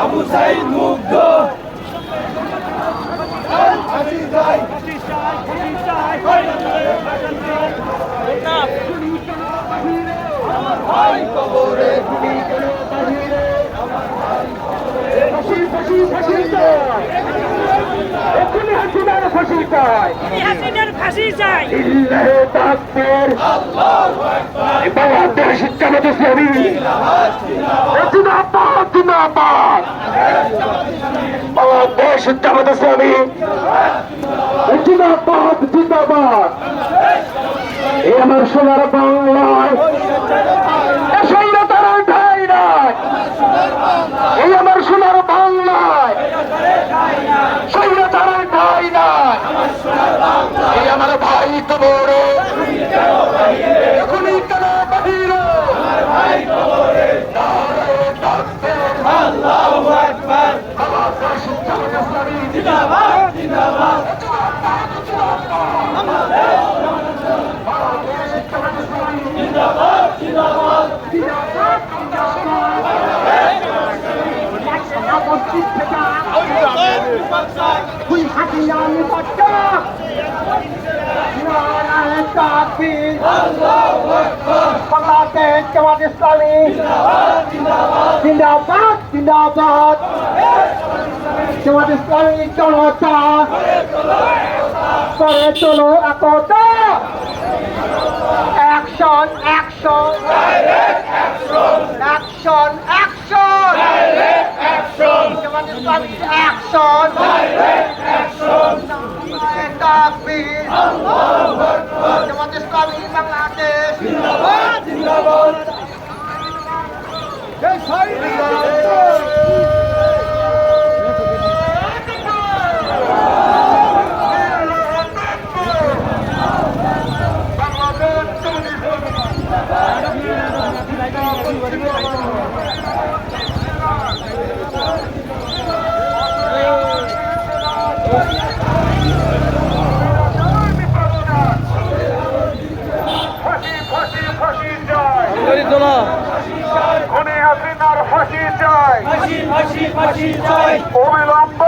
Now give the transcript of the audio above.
আবু সাইদ মুগ্ধ ফাঁসি চাই বাংলাদেশ জামাত ইসলামী জিন্দাবাদ জিন্দাবাদ বাংলাদেশ জামাত ইসলামী জিন্দাবাদ জিন্দাবাদ এই আমার সোনার বাংলায় তারা ঠাই নাই এই আমার সোনার বাংলায় তারা ঠাই নাই এই আমার ভাই কবরে এখনই কেন বাহিরে আল্লাহু আকবার জিন্দাবাদ জিন্দাবাদ জিন্দাবাদ জিন্দাবাদ বাংলাদেশ জামাত ইসলামী জিন্দাবাদ জিন্দাবাদ জামাত ইসলামী জনতা করে চলো একতা action action action action Jamaat Islami action তাকবীর জামাত ইসলামী বাংলাদেশ জিন্দাবাদ জিন্দাবাদ খুনি হাসিনার ফাঁসি চাই ফাঁসি ফাঁসি ফাঁসি চাই অবিলম্বে